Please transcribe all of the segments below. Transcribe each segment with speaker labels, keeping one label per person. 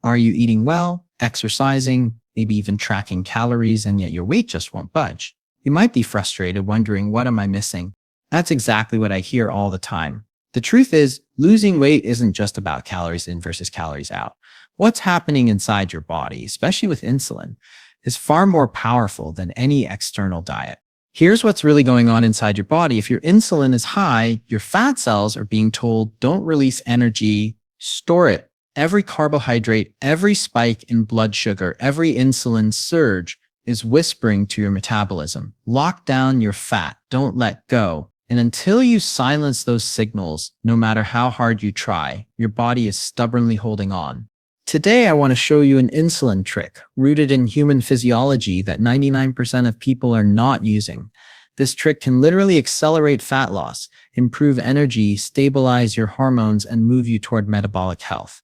Speaker 1: Are you eating well, exercising, maybe even tracking calories, and yet your weight just won't budge? You might be frustrated, wondering, what am I missing? That's exactly what I hear all the time. The truth is, losing weight isn't just about calories in versus calories out. What's happening inside your body, especially with insulin, is far more powerful than any external diet. Here's what's really going on inside your body. If your insulin is high, your fat cells are being told, don't release energy, store it. Every carbohydrate, every spike in blood sugar, every insulin surge is whispering to your metabolism, lock down your fat, don't let go. And until you silence those signals, no matter how hard you try, your body is stubbornly holding on. Today, I want to show you an insulin trick rooted in human physiology that 99% of people are not using. This trick can literally accelerate fat loss, improve energy, stabilize your hormones, and move you toward metabolic health.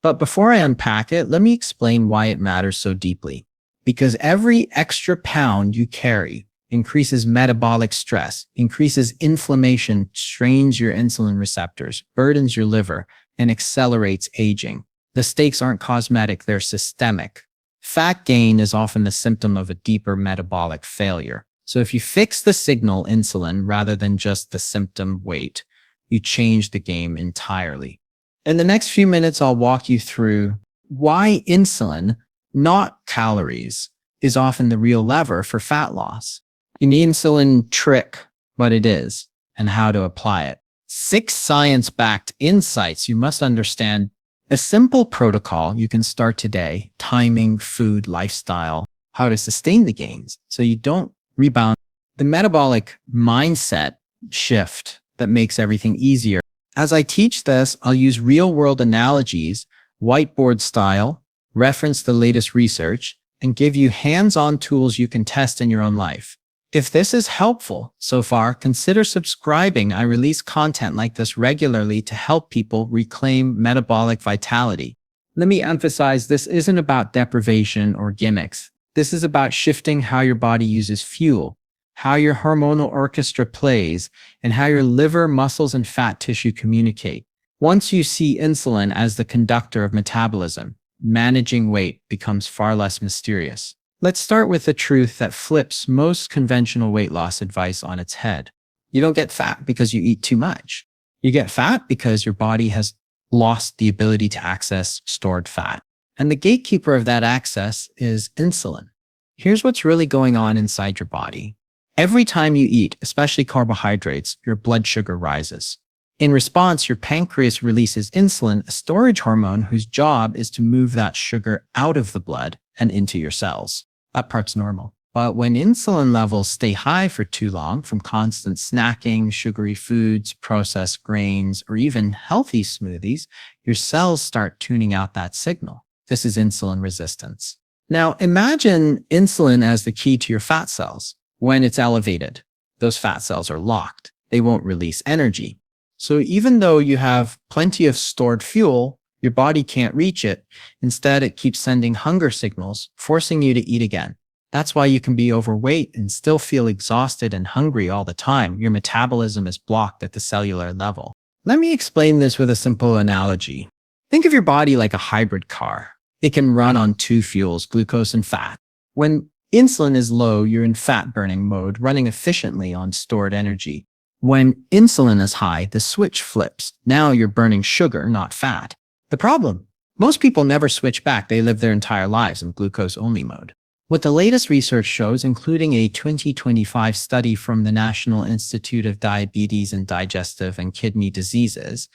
Speaker 1: But before I unpack it, let me explain why it matters so deeply. Because every extra pound you carry increases metabolic stress, increases inflammation, strains your insulin receptors, burdens your liver, and accelerates aging. The stakes aren't cosmetic, they're systemic. Fat gain is often the symptom of a deeper metabolic failure. So if you fix the signal insulin rather than just the symptom weight, you change the game entirely. In the next few minutes, I'll walk you through why insulin, not calories, is often the real lever for fat loss. In the Insulin Trick, what it is and how to apply it. 6 science-backed insights you must understand. A simple protocol you can start today: timing, food, lifestyle, how to sustain the gains so you don't rebound. The metabolic mindset shift that makes everything easier. As I teach this, I'll use real-world analogies, whiteboard style, reference the latest research, and give you hands-on tools you can test in your own life. If this is helpful so far, consider subscribing. I release content like this regularly to help people reclaim metabolic vitality. Let me emphasize, this isn't about deprivation or gimmicks. This is about shifting how your body uses fuel, how your hormonal orchestra plays, and how your liver, muscles, and fat tissue communicate. Once you see insulin as the conductor of metabolism, managing weight becomes far less mysterious. Let's start with the truth that flips most conventional weight loss advice on its head. You don't get fat because you eat too much. You get fat because your body has lost the ability to access stored fat. And the gatekeeper of that access is insulin. Here's what's really going on inside your body. Every time you eat, especially carbohydrates, your blood sugar rises. In response, your pancreas releases insulin, a storage hormone whose job is to move that sugar out of the blood and into your cells. That part's normal. But when insulin levels stay high for too long from constant snacking, sugary foods, processed grains, or even healthy smoothies, your cells start tuning out that signal. This is insulin resistance. Now imagine insulin as the key to your fat cells. When it's elevated, those fat cells are locked. They won't release energy. So even though you have plenty of stored fuel, your body can't reach it. Instead, it keeps sending hunger signals, forcing you to eat again. That's why you can be overweight and still feel exhausted and hungry all the time. Your metabolism is blocked at the cellular level. Let me explain this with a simple analogy. Think of your body like a hybrid car. It can run on 2 fuels, glucose and fat. When insulin is low, you're in fat burning mode, running efficiently on stored energy. When insulin is high, the switch flips. Now you're burning sugar, not fat. The problem? Most people never switch back. They live their entire lives in glucose-only mode. What the latest research shows, including a 2025 study from the National Institute of Diabetes and Digestive and Kidney Diseases,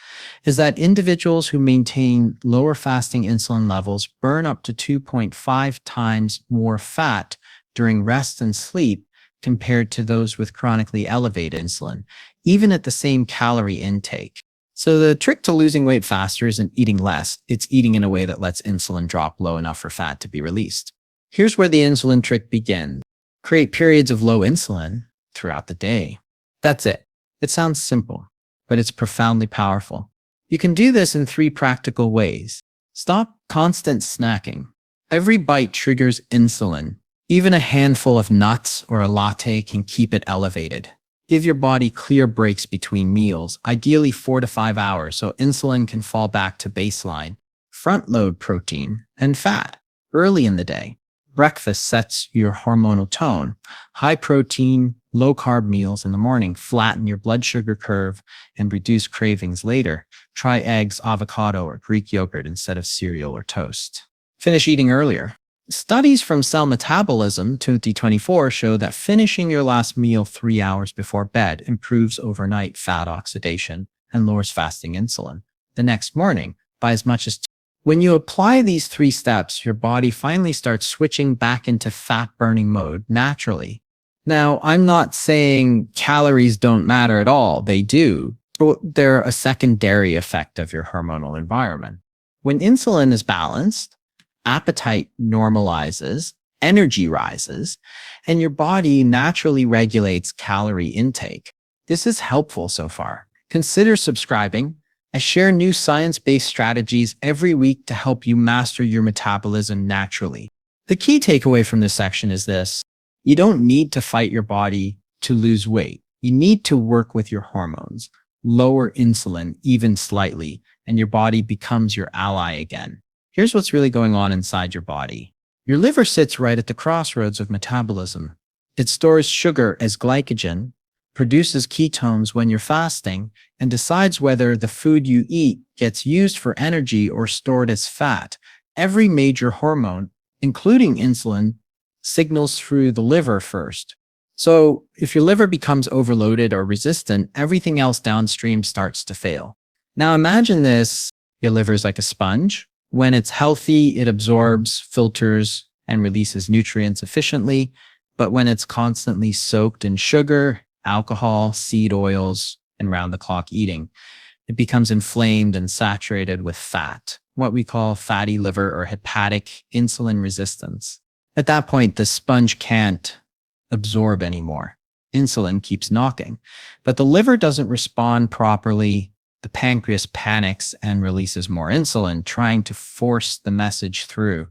Speaker 1: is that individuals who maintain lower fasting insulin levels burn up to 2.5 times more fat during rest and sleep compared to those with chronically elevated insulin, even at the same calorie intake. So the trick to losing weight faster isn't eating less, it's eating in a way that lets insulin drop low enough for fat to be released. Here's where the insulin trick begins. Create periods of low insulin throughout the day. That's it. It sounds simple, but it's profoundly powerful. You can do this in 3 practical ways. Stop constant snacking. Every bite triggers insulin. Even a handful of nuts or a latte can keep it elevated. Give your body clear breaks between meals, ideally 4 to 5 hours, so insulin can fall back to baseline. front load protein and fat early in the day. Breakfast sets your hormonal tone. High protein, low carb meals in the morning flatten your blood sugar curve and reduce cravings later. Try eggs, avocado, or Greek yogurt instead of cereal or toast. Finish eating earlier. Studies from Cell Metabolism 2024 show that finishing your last meal 3 hours before bed improves overnight fat oxidation and lowers fasting insulin the next morning by as much as 2. When you apply these 3 steps, your body finally starts switching back into fat-burning mode naturally. Now, I'm not saying calories don't matter at all. They do, but they're a secondary effect of your hormonal environment. When insulin is balanced, appetite normalizes, energy rises, and your body naturally regulates calorie intake. This is helpful so far. Consider subscribing. I share new science-based strategies every week to help you master your metabolism naturally. The key takeaway from this section is this: you don't need to fight your body to lose weight. You need to work with your hormones, lower insulin even slightly, and your body becomes your ally again. Here's what's really going on inside your body. Your liver sits right at the crossroads of metabolism. It stores sugar as glycogen, produces ketones when you're fasting, and decides whether the food you eat gets used for energy or stored as fat. Every major hormone, including insulin, signals through the liver first. So if your liver becomes overloaded or resistant, everything else downstream starts to fail. Now imagine this: your liver is like a sponge. When it's healthy, it absorbs, filters, and releases nutrients efficiently. But when it's constantly soaked in sugar, alcohol, seed oils, and round-the-clock eating, it becomes inflamed and saturated with fat, what we call fatty liver or hepatic insulin resistance. At that point, the sponge can't absorb anymore. Insulin keeps knocking, but the liver doesn't respond properly. The pancreas panics and releases more insulin, trying to force the message through.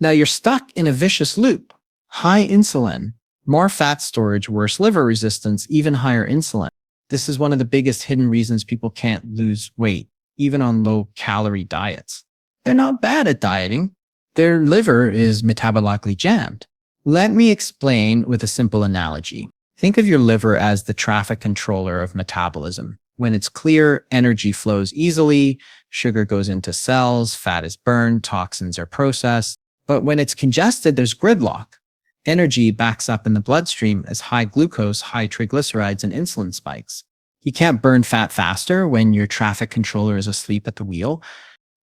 Speaker 1: Now you're stuck in a vicious loop. High insulin, more fat storage, worse liver resistance, even higher insulin. This is one of the biggest hidden reasons people can't lose weight, even on low-calorie diets. They're not bad at dieting. Their liver is metabolically jammed. Let me explain with a simple analogy. Think of your liver as the traffic controller of metabolism. When it's clear, energy flows easily, sugar goes into cells, fat is burned, toxins are processed. But when it's congested, there's gridlock. Energy backs up in the bloodstream as high glucose, high triglycerides, and insulin spikes. You can't burn fat faster when your traffic controller is asleep at the wheel.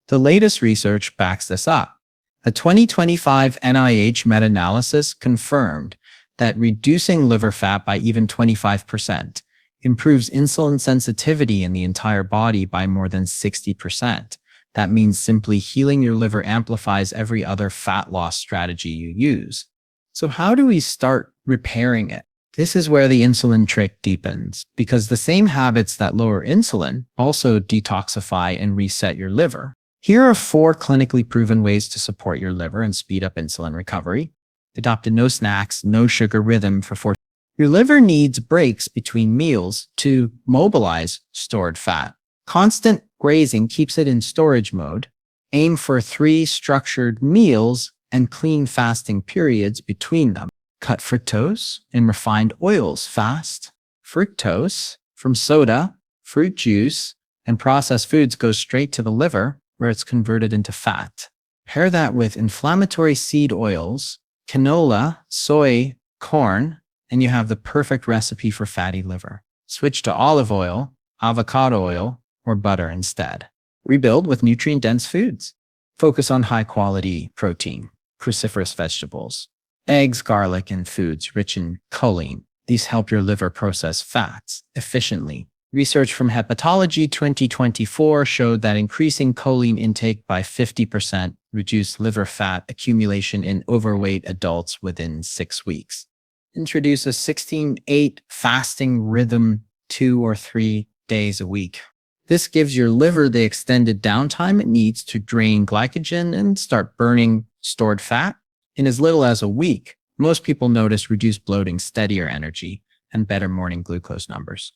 Speaker 1: The latest research backs this up. A 2025 NIH meta-analysis confirmed that reducing liver fat by even 25% improves insulin sensitivity in the entire body by more than 60%. That means simply healing your liver amplifies every other fat loss strategy you use. So how do we start repairing it? This is where the insulin trick deepens, because the same habits that lower insulin also detoxify and reset your liver. Here are 4 clinically proven ways to support your liver and speed up insulin recovery. Adopt a no snacks, no sugar rhythm for 4. Your liver needs breaks between meals to mobilize stored fat. Constant grazing keeps it in storage mode. Aim for 3 structured meals and clean fasting periods between them. Cut fructose and refined oils fast. Fructose from soda, fruit juice, and processed foods goes straight to the liver, where it's converted into fat. Pair that with inflammatory seed oils, canola, soy, corn, and you have the perfect recipe for fatty liver. Switch to olive oil, avocado oil, or butter instead. Rebuild with nutrient-dense foods. Focus on high-quality protein, cruciferous vegetables, eggs, garlic, and foods rich in choline. These help your liver process fats efficiently. Research from Hepatology 2024 showed that increasing choline intake by 50% reduced liver fat accumulation in overweight adults within 6 weeks. Introduce a 16-8 fasting rhythm 2 or 3 days a week. This gives your liver the extended downtime it needs to drain glycogen and start burning stored fat. In as little as a week, most people notice reduced bloating, steadier energy, and better morning glucose numbers.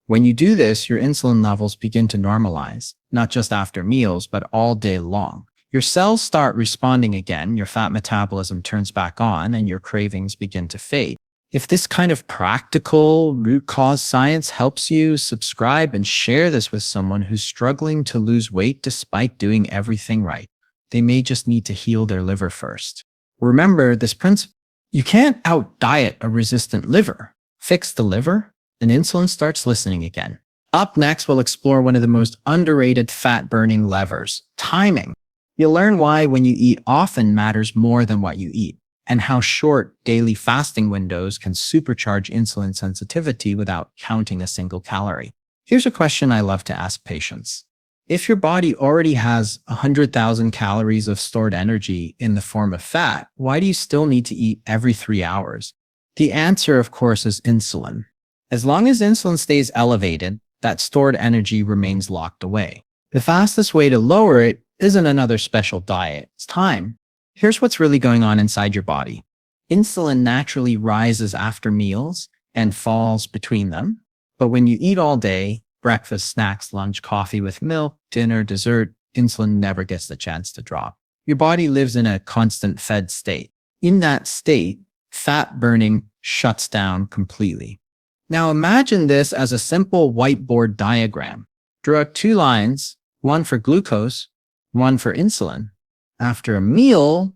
Speaker 1: When you do this, your insulin levels begin to normalize, not just after meals, but all day long. Your cells start responding again, your fat metabolism turns back on, and your cravings begin to fade. If this kind of practical root cause science helps you, subscribe and share this with someone who's struggling to lose weight despite doing everything right. They may just need to heal their liver first. Remember this principle. You can't out-diet a resistant liver. Fix the liver, and insulin starts listening again. Up next, we'll explore one of the most underrated fat-burning levers, timing. You'll learn why when you eat often matters more than what you eat, and how short daily fasting windows can supercharge insulin sensitivity without counting a single calorie. Here's a question I love to ask patients. If your body already has 100,000 calories of stored energy in the form of fat, why do you still need to eat every 3 hours? The answer, of course, is insulin. As long as insulin stays elevated, that stored energy remains locked away. The fastest way to lower it isn't another special diet, it's time. Here's what's really going on inside your body. Insulin naturally rises after meals and falls between them. But when you eat all day, breakfast, snacks, lunch, coffee with milk, dinner, dessert, insulin never gets the chance to drop. Your body lives in a constant fed state. In that state, fat burning shuts down completely. Now imagine this as a simple whiteboard diagram. Draw 2 lines, one for glucose, one for insulin. After a meal,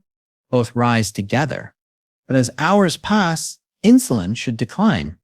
Speaker 1: both rise together. But as hours pass, insulin should decline,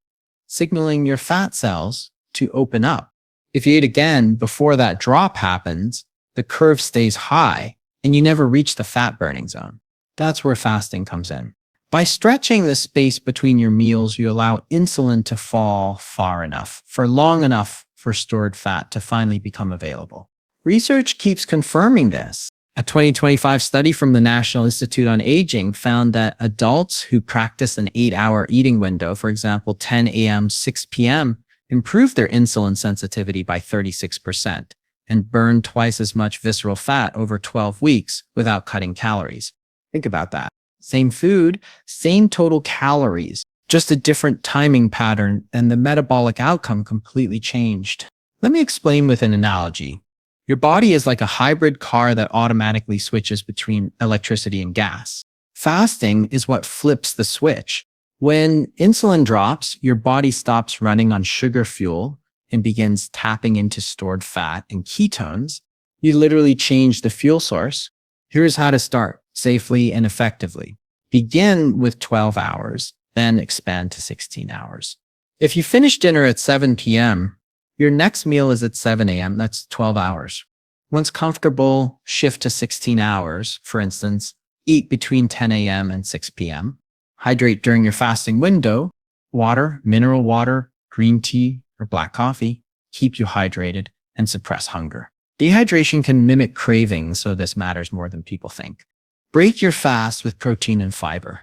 Speaker 1: signaling your fat cells to open up. If you eat again before that drop happens, the curve stays high and you never reach the fat burning zone. That's where fasting comes in. By stretching the space between your meals, you allow insulin to fall far enough, for long enough for stored fat to finally become available. Research keeps confirming this. A 2025 study from the National Institute on Aging found that adults who practice an 8-hour eating window, for example, 10 a.m., 6 p.m., improved their insulin sensitivity by 36% and burned twice as much visceral fat over 12 weeks without cutting calories. Think about that. Same food, same total calories, just a different timing pattern, and the metabolic outcome completely changed. Let me explain with an analogy. Your body is like a hybrid car that automatically switches between electricity and gas. Fasting is what flips the switch. When insulin drops, your body stops running on sugar fuel and begins tapping into stored fat and ketones. You literally change the fuel source. Here's how to start safely and effectively. Begin with 12 hours, then expand to 16 hours. If you finish dinner at 7 p.m., your next meal is at 7 a.m., that's 12 hours. Once comfortable, shift to 16 hours. For instance, eat between 10 a.m. and 6 p.m. Hydrate during your fasting window. Water, mineral water, green tea, or black coffee keep you hydrated and suppress hunger. Dehydration can mimic cravings, so this matters more than people think. Break your fast with protein and fiber,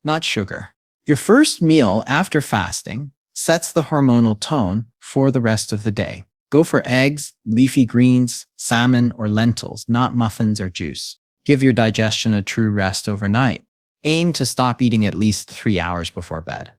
Speaker 1: not sugar. Your first meal after fasting sets the hormonal tone for the rest of the day. Go for eggs, leafy greens, salmon, or lentils, not muffins or juice. Give your digestion a true rest overnight. Aim to stop eating at least 3 hours before bed.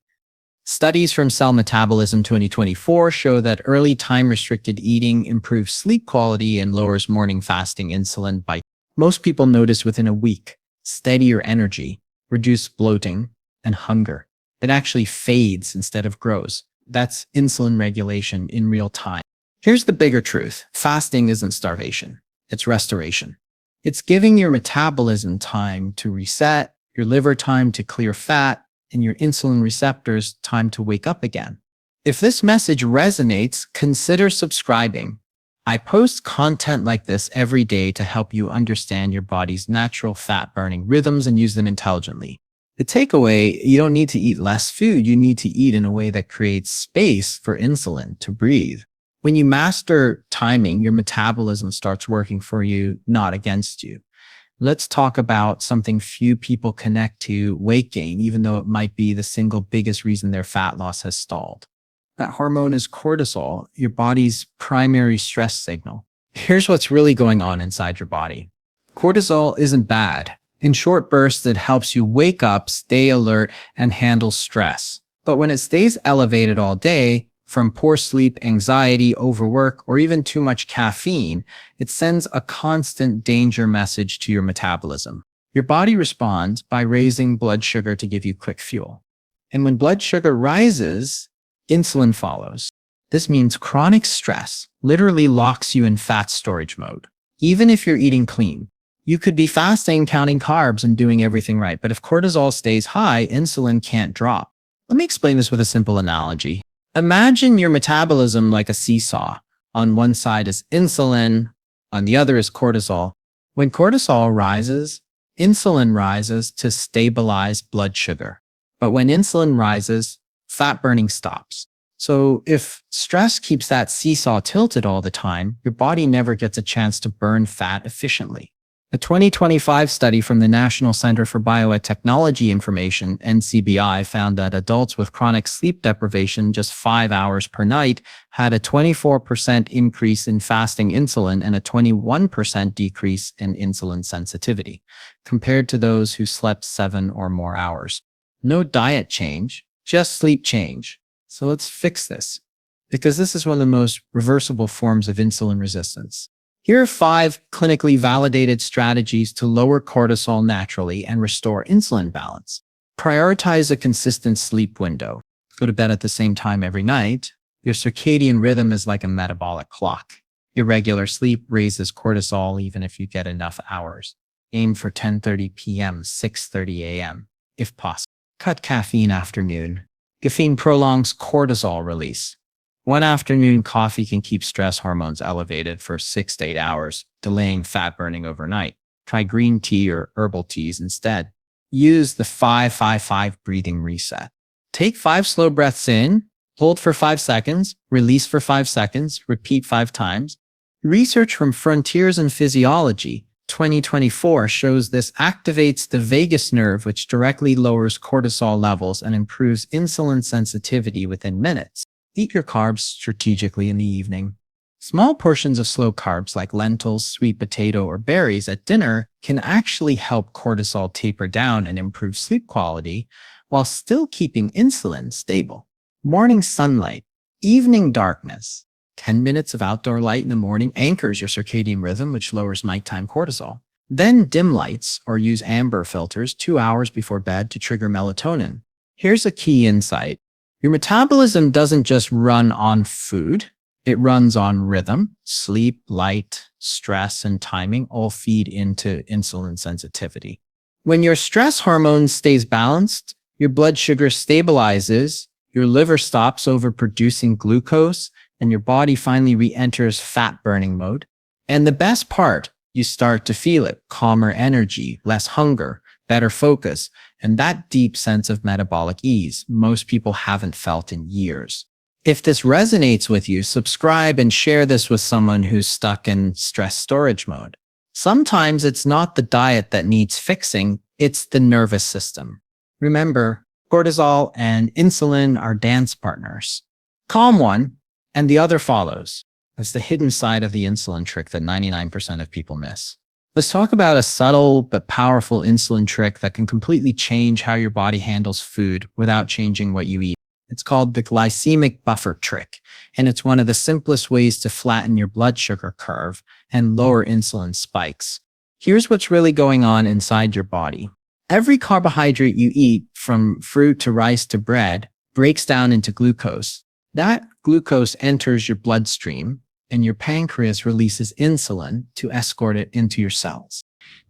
Speaker 1: Studies from Cell Metabolism 2024 show that early time-restricted eating improves sleep quality and lowers morning fasting insulin by most people notice within a week. Steadier energy, reduced bloating, and hunger. It actually fades instead of grows. That's insulin regulation in real time. Here's the bigger truth. Fasting isn't starvation. It's restoration. It's giving your metabolism time to reset, your liver time to clear fat, and your insulin receptors time to wake up again. If this message resonates, consider subscribing. I post content like this every day to help you understand your body's natural fat-burning rhythms and use them intelligently. The takeaway, you don't need to eat less food. You need to eat in a way that creates space for insulin to breathe. When you master timing, your metabolism starts working for you, not against you. Let's talk about something few people connect to: weight gain, even though it might be the single biggest reason their fat loss has stalled. That hormone is cortisol, your body's primary stress signal. Here's what's really going on inside your body. Cortisol isn't bad. In short bursts, it helps you wake up, stay alert, and handle stress. But when it stays elevated all day, From poor sleep, anxiety, overwork, or even too much caffeine, it sends a constant danger message to your metabolism. Your body responds by raising blood sugar to give you quick fuel. And when blood sugar rises, insulin follows. This means chronic stress literally locks you in fat storage mode. Even if you're eating clean, you could be fasting, counting carbs, and doing everything right. But if cortisol stays high, insulin can't drop. Let me explain this with a simple analogy. Imagine your metabolism like a seesaw. On one side is insulin, on the other is cortisol. When cortisol rises, insulin rises to stabilize blood sugar. But when insulin rises, fat burning stops. So if stress keeps that seesaw tilted all the time, your body never gets a chance to burn fat efficiently. A 2025 study from the National Center for Biotechnology Information, NCBI, found that adults with chronic sleep deprivation just 5 hours per night had a 24% increase in fasting insulin and a 21% decrease in insulin sensitivity, compared to those who slept 7 or more hours. No diet change, just sleep change. So let's fix this, because this is one of the most reversible forms of insulin resistance. Here are 5 clinically validated strategies to lower cortisol naturally and restore insulin balance. Prioritize a consistent sleep window. Go to bed at the same time every night. Your circadian rhythm is like a metabolic clock. Irregular sleep raises cortisol even if you get enough hours. Aim for 10:30 p.m., 6:30 a.m. if possible. Cut caffeine after noon. Caffeine prolongs cortisol release. One afternoon coffee can keep stress hormones elevated for 6 to 8 hours, delaying fat burning overnight. Try green tea or herbal teas instead. Use the 5-5-5 breathing reset. Take 5 slow breaths in, hold for 5 seconds, release for 5 seconds, repeat 5 times. Research from Frontiers in Physiology 2024 shows this activates the vagus nerve, which directly lowers cortisol levels and improves insulin sensitivity within minutes. Eat your carbs strategically in the evening. Small portions of slow carbs like lentils, sweet potato, or berries at dinner can actually help cortisol taper down and improve sleep quality while still keeping insulin stable. Morning sunlight, evening darkness. 10 minutes of outdoor light in the morning anchors your circadian rhythm, which lowers nighttime cortisol. Then dim lights or use amber filters 2 hours before bed to trigger melatonin. Here's a key insight. Your metabolism doesn't just run on food, it runs on rhythm. Sleep, light, stress, and timing all feed into insulin sensitivity. When your stress hormone stays balanced, your blood sugar stabilizes, your liver stops overproducing glucose, and your body finally re-enters fat burning mode. And the best part, you start to feel it: calmer energy, less hunger, better focus, and that deep sense of metabolic ease most people haven't felt in years. If this resonates with you, subscribe and share this with someone who's stuck in stress storage mode. Sometimes it's not the diet that needs fixing, it's the nervous system. Remember, cortisol and insulin are dance partners. Calm one, and the other follows. That's the hidden side of the insulin trick that 99% of people miss. Let's talk about a subtle but powerful insulin trick that can completely change how your body handles food without changing what you eat. It's called the Glycemic Buffer trick, and it's one of the simplest ways to flatten your blood sugar curve and lower insulin spikes. Here's what's really going on inside your body. Every carbohydrate you eat, from fruit to rice to bread, breaks down into glucose. That glucose enters your bloodstream, and your pancreas releases insulin to escort it into your cells.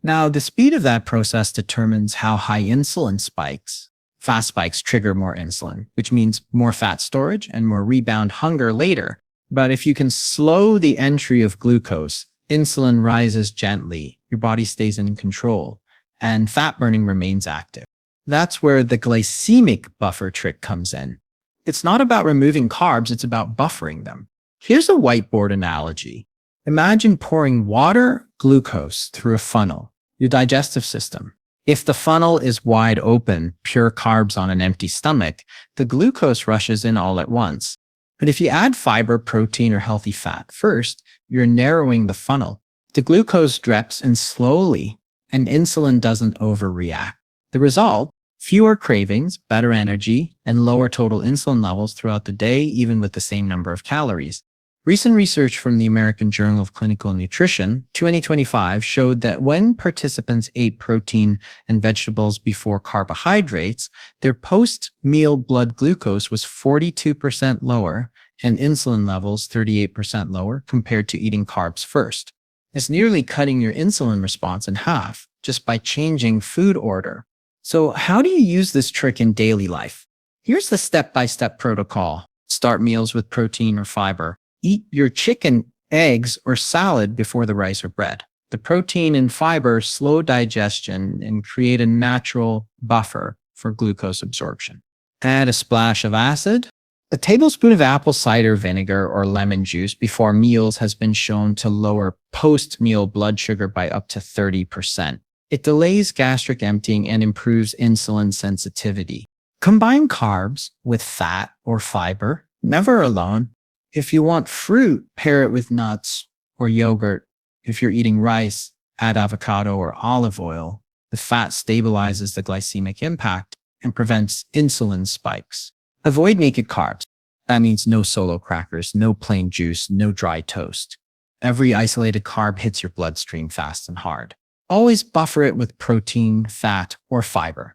Speaker 1: Now, the speed of that process determines how high insulin spikes. Fast spikes trigger more insulin, which means more fat storage and more rebound hunger later. But if you can slow the entry of glucose, insulin rises gently, your body stays in control, and fat burning remains active. That's where the glycemic buffer trick comes in. It's not about removing carbs, it's about buffering them. Here's a whiteboard analogy. Imagine pouring water, glucose through a funnel, your digestive system. If the funnel is wide open, pure carbs on an empty stomach, the glucose rushes in all at once. But if you add fiber, protein, or healthy fat first, you're narrowing the funnel. The glucose drips in slowly, and insulin doesn't overreact. The result? Fewer cravings, better energy, and lower total insulin levels throughout the day, even with the same number of calories. Recent research from the American Journal of Clinical Nutrition, 2025, showed that when participants ate protein and vegetables before carbohydrates, their post-meal blood glucose was 42% lower and insulin levels 38% lower compared to eating carbs first. It's nearly cutting your insulin response in half just by changing food order. So how do you use this trick in daily life? Here's the step-by-step protocol. Start meals with protein or fiber. Eat your chicken, eggs, or salad before the rice or bread. The protein and fiber slow digestion and create a natural buffer for glucose absorption. Add a splash of acid. A tablespoon of apple cider vinegar or lemon juice before meals has been shown to lower post-meal blood sugar by up to 30%. It delays gastric emptying and improves insulin sensitivity. Combine carbs with fat or fiber, never alone. If you want fruit, pair it with nuts or yogurt. If you're eating rice, add avocado or olive oil. The fat stabilizes the glycemic impact and prevents insulin spikes. Avoid naked carbs. That means no solo crackers, no plain juice, no dry toast. Every isolated carb hits your bloodstream fast and hard. Always buffer it with protein, fat, or fiber.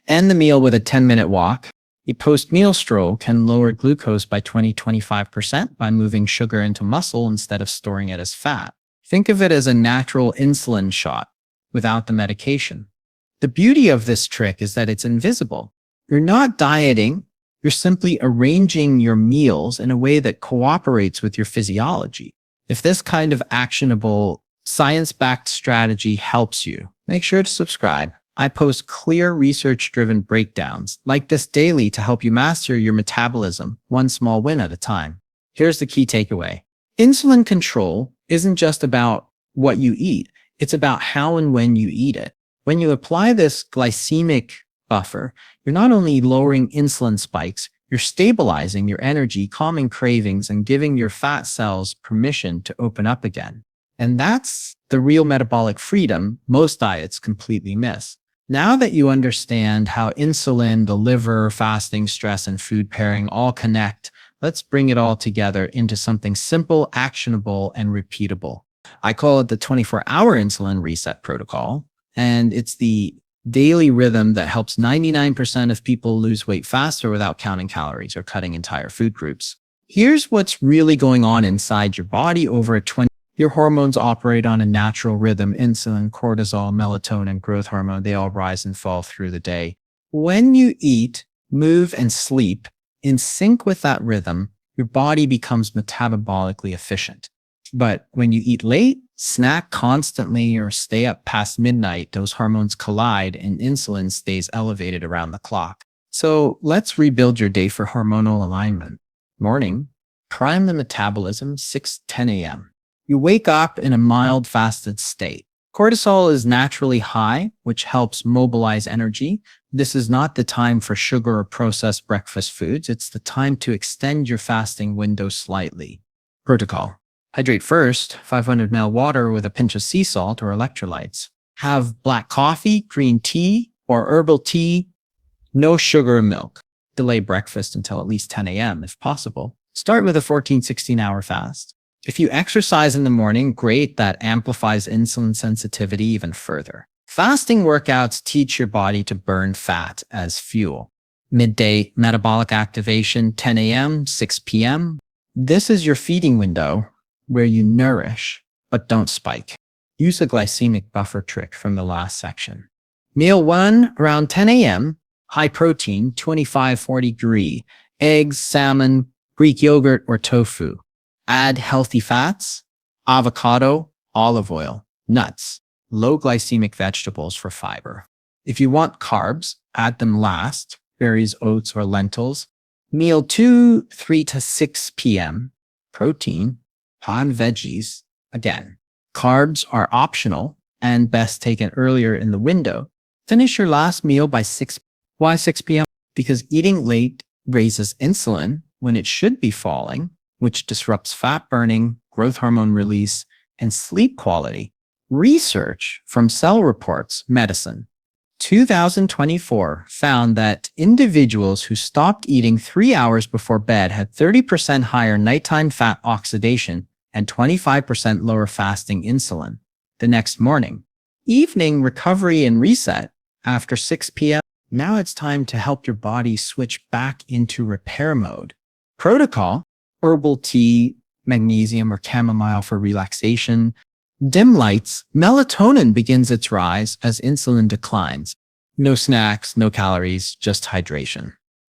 Speaker 1: End the meal with a 10-minute walk. A post-meal stroll can lower glucose by 20-25% by moving sugar into muscle instead of storing it as fat. Think of it as a natural insulin shot without the medication. The beauty of this trick is that it's invisible. You're not dieting. You're simply arranging your meals in a way that cooperates with your physiology. If this kind of actionable, science-backed strategy helps you, make sure to subscribe. I post clear, research-driven breakdowns like this daily to help you master your metabolism, one small win at a time. Here's the key takeaway. Insulin control isn't just about what you eat. It's about how and when you eat it. When you apply this glycemic buffer, you're not only lowering insulin spikes, you're stabilizing your energy, calming cravings, and giving your fat cells permission to open up again. And that's the real metabolic freedom most diets completely miss. Now that you understand how insulin, the liver, fasting, stress, and food pairing all connect, let's bring it all together into something simple, actionable, and repeatable. I call it the 24-hour insulin reset protocol, and it's the daily rhythm that helps 99% of people lose weight faster without counting calories or cutting entire food groups. Here's what's really going on inside your body over a 20. Your hormones operate on a natural rhythm. Insulin, cortisol, melatonin, growth hormone, they all rise and fall through the day. When you eat, move, and sleep in sync with that rhythm, your body becomes metabolically efficient. But when you eat late, snack constantly, or stay up past midnight, those hormones collide and insulin stays elevated around the clock. So let's rebuild your day for hormonal alignment. Morning, prime the metabolism, 6-10 a.m. You wake up in a mild fasted state. Cortisol is naturally high, which helps mobilize energy. This is not the time for sugar or processed breakfast foods. It's the time to extend your fasting window slightly. Protocol. Hydrate first, 500 ml water with a pinch of sea salt or electrolytes. Have black coffee, green tea, or herbal tea. No sugar or milk. Delay breakfast until at least 10 a.m. if possible. Start with a 14-16 hour fast. If you exercise in the morning, great, that amplifies insulin sensitivity even further. Fasting workouts teach your body to burn fat as fuel. Midday metabolic activation, 10 a.m., 6 p.m. This is your feeding window where you nourish, but don't spike. Use a glycemic buffer trick from the last section. Meal 1, around 10 a.m., high protein, 25-40 ghee, eggs, salmon, Greek yogurt, or tofu. Add healthy fats, avocado, olive oil, nuts, low glycemic vegetables for fiber. If you want carbs, add them last, berries, oats, or lentils. Meal 2, 3 to 6 p.m., protein, canned veggies. Again, carbs are optional and best taken earlier in the window. Finish your last meal by 6. Why 6 p.m.? Because eating late raises insulin when it should be falling, which disrupts fat burning, growth hormone release, and sleep quality. Research from Cell Reports Medicine 2024 found that individuals who stopped eating 3 hours before bed had 30% higher nighttime fat oxidation and 25% lower fasting insulin the next morning. Evening recovery and reset after 6 p.m. Now it's time to help your body switch back into repair mode. Protocol: herbal tea, magnesium or chamomile for relaxation. Dim lights: melatonin begins its rise as insulin declines. No snacks, no calories, just hydration.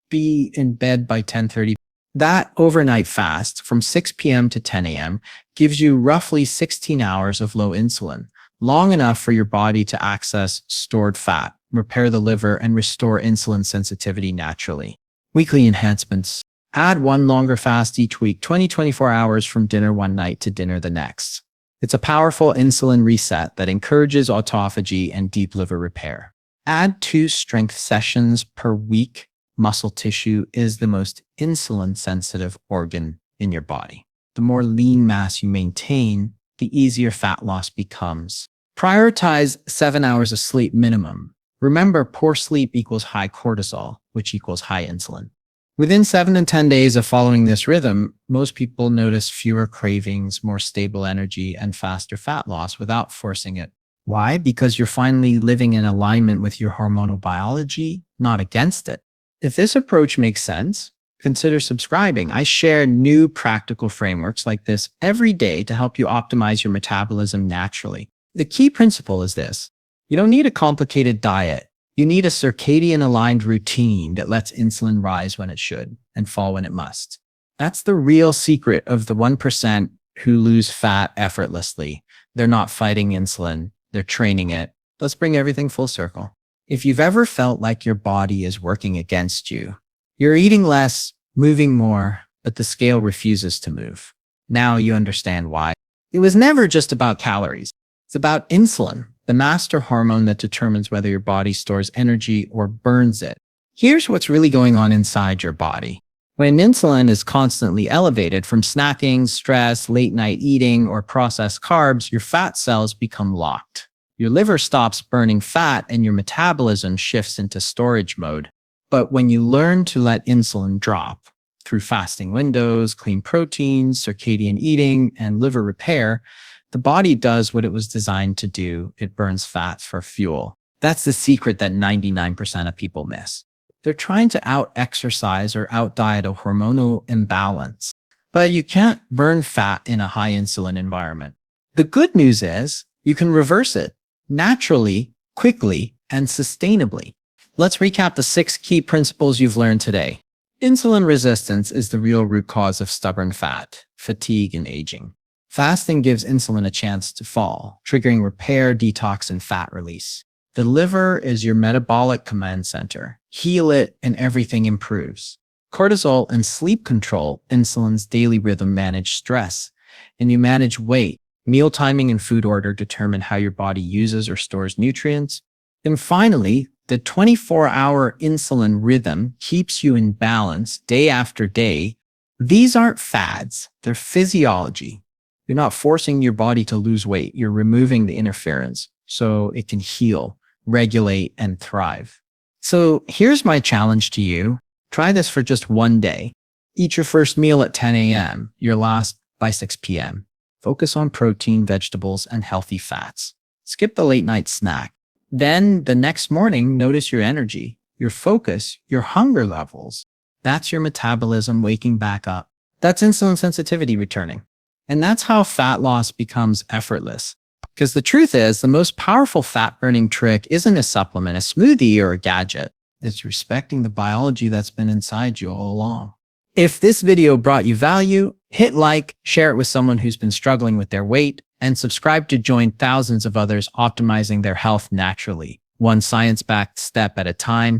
Speaker 1: Be in bed by 10:30. That overnight fast from 6 p.m. to 10 a.m. gives you roughly 16 hours of low insulin, long enough for your body to access stored fat, repair the liver, and restore insulin sensitivity naturally. Weekly enhancements: add one longer fast each week, 24 hours from dinner one night to dinner the next. It's a powerful insulin reset that encourages autophagy and deep liver repair. Add 2 strength sessions per week. Muscle tissue is the most insulin-sensitive organ in your body. The more lean mass you maintain, the easier fat loss becomes. Prioritize 7 hours of sleep minimum. Remember, poor sleep equals high cortisol, which equals high insulin. Within 7 and 10 days of following this rhythm, most people notice fewer cravings, more stable energy, and faster fat loss without forcing it. Why? Because you're finally living in alignment with your hormonal biology, not against it. If this approach makes sense, consider subscribing. I share new practical frameworks like this every day to help you optimize your metabolism naturally. The key principle is this: you don't need a complicated diet. You need a circadian aligned routine that lets insulin rise when it should and fall when it must. That's the real secret of the 1% who lose fat effortlessly. They're not fighting insulin, they're training it. Let's bring everything full circle. If you've ever felt like your body is working against you, you're eating less, moving more, but the scale refuses to move. Now you understand why. It was never just about calories. It's about insulin, the master hormone that determines whether your body stores energy or burns it. Here's what's really going on inside your body. When insulin is constantly elevated from snacking, stress, late night eating, or processed carbs, your fat cells become locked. Your liver stops burning fat and your metabolism shifts into storage mode. But when you learn to let insulin drop through fasting windows, clean proteins, circadian eating, and liver repair, the body does what it was designed to do. It burns fat for fuel. That's the secret that 99% of people miss. They're trying to out-exercise or out-diet a hormonal imbalance. But you can't burn fat in a high insulin environment. The good news is you can reverse it naturally, quickly, and sustainably. Let's recap the 6 key principles you've learned today. Insulin resistance is the real root cause of stubborn fat, fatigue, and aging. Fasting gives insulin a chance to fall, triggering repair, detox, and fat release. The liver is your metabolic command center. Heal it and everything improves. Cortisol and sleep control insulin's daily rhythm, manage stress, and you manage weight. Meal timing and food order determine how your body uses or stores nutrients. And finally, the 24-hour insulin rhythm keeps you in balance day after day. These aren't fads, they're physiology. You're not forcing your body to lose weight. You're removing the interference so it can heal, regulate, and thrive. So here's my challenge to you. Try this for just one day. Eat your first meal at 10 a.m., your last by 6 p.m. Focus on protein, vegetables, and healthy fats. Skip the late night snack. Then the next morning, notice your energy, your focus, your hunger levels. That's your metabolism waking back up. That's insulin sensitivity returning. And that's how fat loss becomes effortless. Because the truth is, the most powerful fat-burning trick isn't a supplement, a smoothie, or a gadget. It's respecting the biology that's been inside you all along. If this video brought you value, hit like, share it with someone who's been struggling with their weight, and subscribe to join thousands of others optimizing their health naturally, one science-backed step at a time.